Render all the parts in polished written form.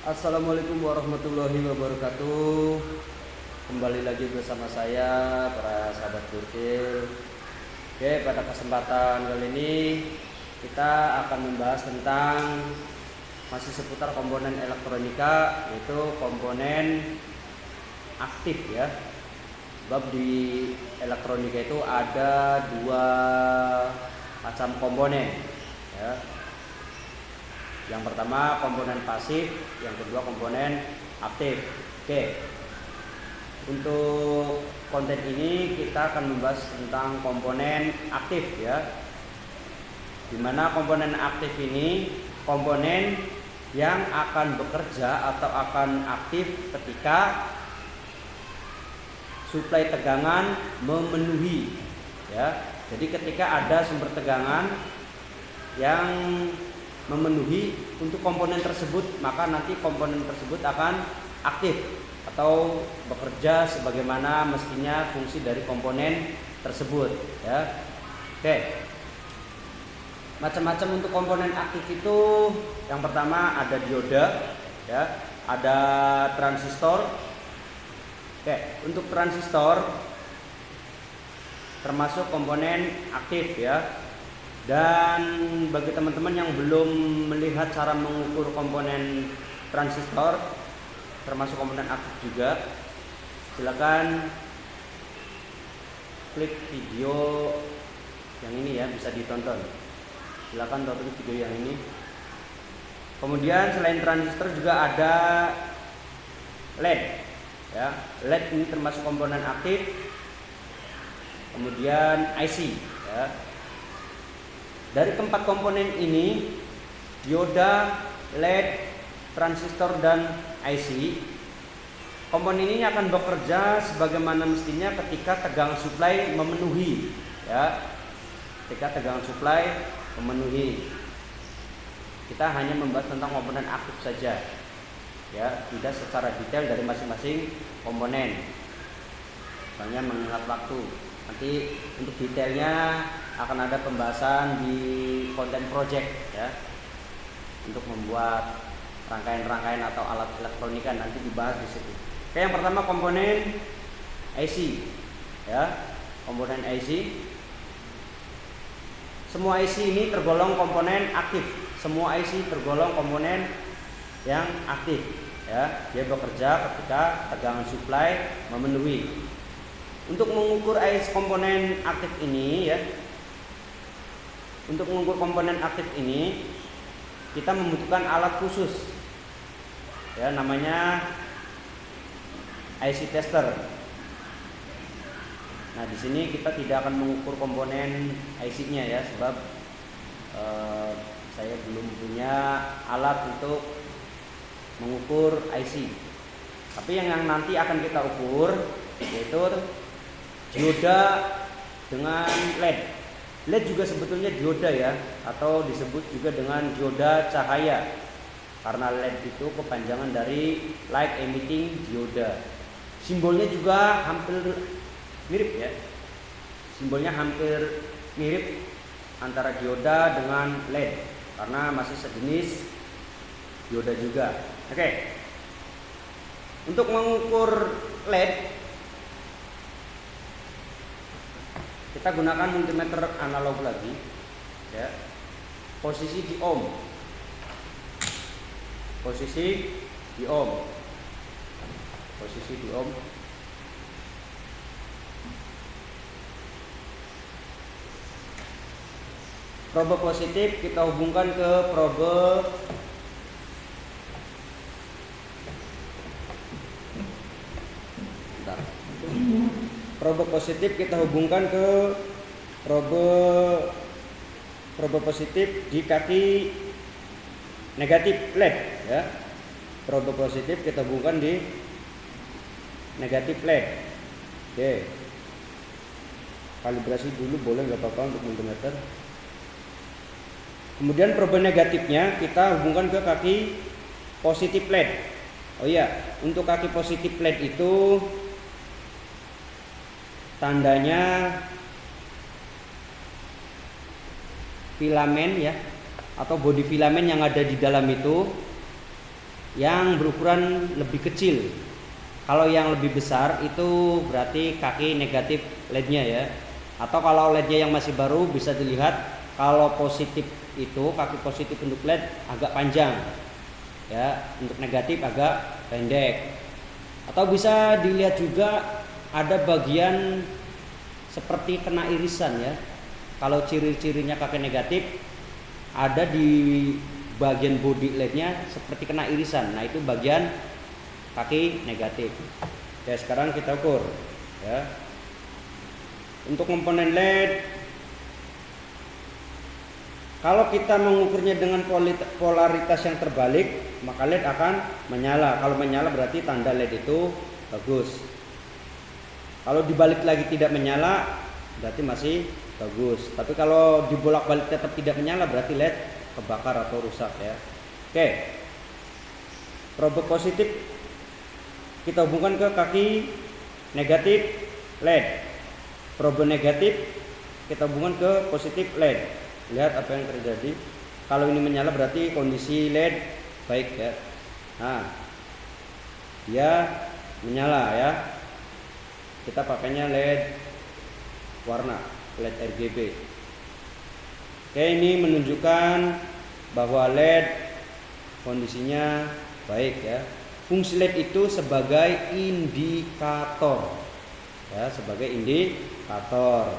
Assalamualaikum warahmatullahi wabarakatuh. Kembali lagi bersama saya para sahabat Burkil. Oke, pada kesempatan kali ini kita akan membahas tentang masih seputar komponen elektronika, yaitu komponen aktif ya. Sebab di elektronika itu ada dua macam komponen ya. Yang pertama komponen pasif, yang kedua komponen aktif. Oke. Untuk konten ini kita akan membahas tentang komponen aktif ya. Dimana komponen aktif ini komponen yang akan bekerja atau akan aktif ketika suplai tegangan memenuhi ya. Jadi ketika ada sumber tegangan yang memenuhi untuk komponen tersebut, maka nanti komponen tersebut akan aktif atau bekerja sebagaimana mestinya fungsi dari komponen tersebut ya. Oke. Macam-macam untuk komponen aktif itu, yang pertama ada dioda ya, ada transistor. Oke, untuk transistor termasuk komponen aktif ya. Dan bagi teman-teman yang belum melihat cara mengukur komponen transistor termasuk komponen aktif juga, silakan klik video yang ini ya, bisa ditonton. Silakan tonton video yang ini. Kemudian selain transistor juga ada LED ya. LED ini termasuk komponen aktif. Kemudian IC ya. Dari keempat komponen ini, dioda, LED, transistor, dan IC, komponen ini akan bekerja sebagaimana mestinya ketika tegangan suplai memenuhi ya. Ketika tegangan suplai memenuhi. Kita hanya membahas tentang komponen aktif saja ya, tidak secara detail dari masing-masing komponen. Soalnya mengingat waktu. Nanti untuk detailnya akan ada pembahasan di konten project ya, untuk membuat rangkaian-rangkaian atau alat elektronika nanti dibahas di situ. Oke, yang pertama komponen IC ya. Komponen IC, semua IC ini tergolong komponen aktif. Semua IC tergolong komponen yang aktif ya. Dia bekerja ketika tegangan suplai memenuhi. Untuk mengukur IC komponen aktif ini ya, untuk mengukur komponen aktif ini kita membutuhkan alat khusus ya, namanya IC tester. Nah, di sini kita tidak akan mengukur komponen IC-nya ya, sebab saya belum punya alat untuk mengukur IC. Tapi yang nanti akan kita ukur yaitu dioda dengan LED. LED juga sebetulnya dioda ya, atau disebut juga dengan dioda cahaya, karena LED itu kepanjangan dari light emitting dioda. Simbolnya juga hampir mirip ya. Simbolnya hampir mirip antara dioda dengan LED, karena masih sejenis dioda juga. Oke. Untuk mengukur LED kita gunakan multimeter analog lagi ya. Posisi di ohm. Posisi di ohm. Posisi di ohm. Probe positif kita hubungkan ke probe probe positif kita hubungkan ke probe positif di kaki negatif LED ya. Probe positif kita hubungkan di negatif LED. Oke. Kalibrasi dulu boleh, nggak apa-apa untuk multimeter. Kemudian probe negatifnya kita hubungkan ke kaki positif LED. Oh iya, untuk kaki positif LED itu tandanya filamen ya, atau bodi filamen yang ada di dalam itu yang berukuran lebih kecil. Kalau yang lebih besar itu berarti kaki negatif LED-nya ya. Atau kalau LED-nya yang masih baru bisa dilihat kalau positif itu kaki positif untuk LED agak panjang ya, untuk negatif agak pendek. Atau bisa dilihat juga ada bagian seperti kena irisan ya. Kalau ciri-cirinya kaki negatif ada di bagian body LED-nya seperti kena irisan. Nah, itu bagian kaki negatif. Ya, sekarang kita ukur ya. Untuk komponen LED, kalau kita mengukurnya dengan polaritas yang terbalik, maka LED akan menyala. Kalau menyala berarti tanda LED itu bagus. Kalau dibalik lagi tidak menyala, berarti masih bagus. Tapi kalau dibolak-balik tetap tidak menyala, berarti LED kebakar atau rusak ya. Oke. Probe positif kita hubungkan ke kaki negatif LED. Probe negatif kita hubungkan ke positif LED. Lihat apa yang terjadi. Kalau ini menyala berarti kondisi LED baik ya. Nah, dia menyala ya. Kita pakainya LED warna, LED RGB. Oke, ini menunjukkan bahwa LED kondisinya baik ya. Fungsi LED itu sebagai indikator ya, sebagai indikator.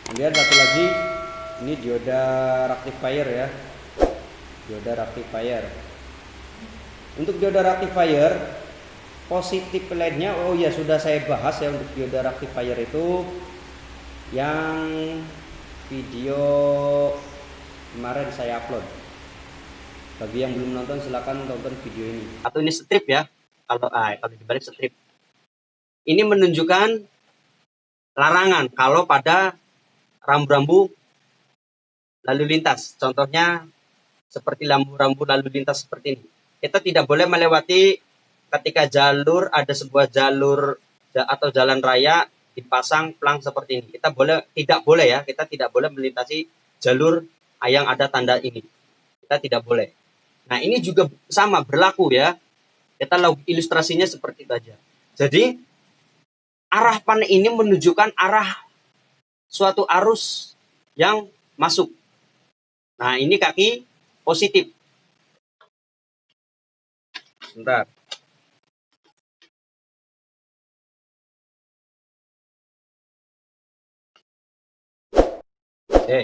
Kemudian satu lagi, ini dioda rectifier ya, dioda rectifier. Untuk dioda rectifier positif LED-nya, oh ya sudah saya bahas ya. Untuk dioda rectifier itu yang video kemarin saya upload. Bagi yang belum nonton silahkan tonton video ini. Atau ini strip ya, kalau dibalik strip. Ini menunjukkan larangan kalau pada rambu-rambu lalu lintas. Contohnya seperti rambu-rambu lalu lintas seperti ini. Kita tidak boleh melewati ketika ada sebuah jalur atau jalan raya dipasang plang seperti ini. Kita tidak boleh melintasi jalur yang ada tanda ini. Kita tidak boleh. Nah, ini juga sama berlaku ya. Kita ilustrasinya seperti itu aja. Jadi arah panel ini menunjukkan arah suatu arus yang masuk. Nah, ini kaki positif. Sebentar. Oke.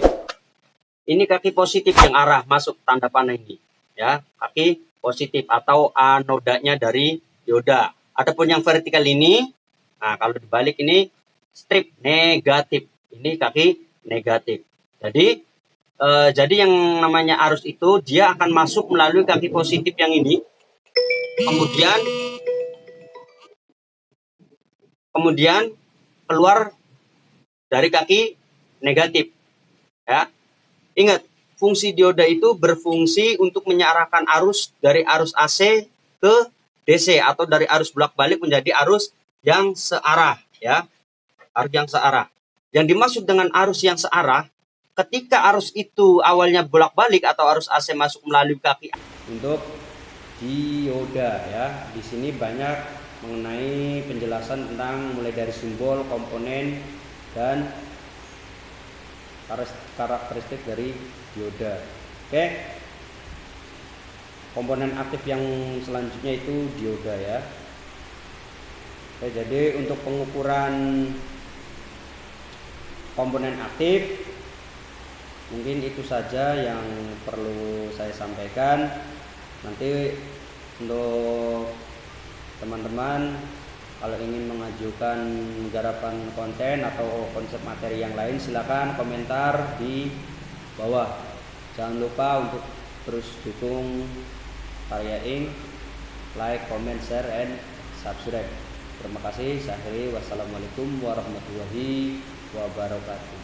Ini kaki positif yang arah masuk tanda panah ini. Ya, kaki positif atau anodanya dari dioda. Adapun yang vertikal ini, nah kalau dibalik ini strip negatif. Ini kaki negatif. Jadi yang namanya arus itu dia akan masuk melalui kaki positif yang ini. Kemudian keluar dari kaki negatif. Ya. Ingat, fungsi dioda itu berfungsi untuk mengarahkan arus dari arus AC ke DC atau dari arus bolak-balik menjadi arus yang searah ya. Arus yang searah. Yang dimaksud dengan arus yang searah, ketika arus itu awalnya bolak-balik atau arus AC masuk melalui kaki. Untuk dioda ya, di sini banyak mengenai penjelasan tentang mulai dari simbol, komponen, dan karakteristik dari dioda. Oke. Komponen aktif yang selanjutnya itu dioda ya. Oke, jadi untuk pengukuran komponen aktif mungkin itu saja yang perlu saya sampaikan. Nanti untuk teman-teman kalau ingin mengajukan garapan konten atau konsep materi yang lain, silakan komentar di bawah. Jangan lupa untuk terus dukung Karya Ink, like, comment, share, and subscribe. Terima kasih. Saya akhiri. Wassalamualaikum warahmatullahi wabarakatuh.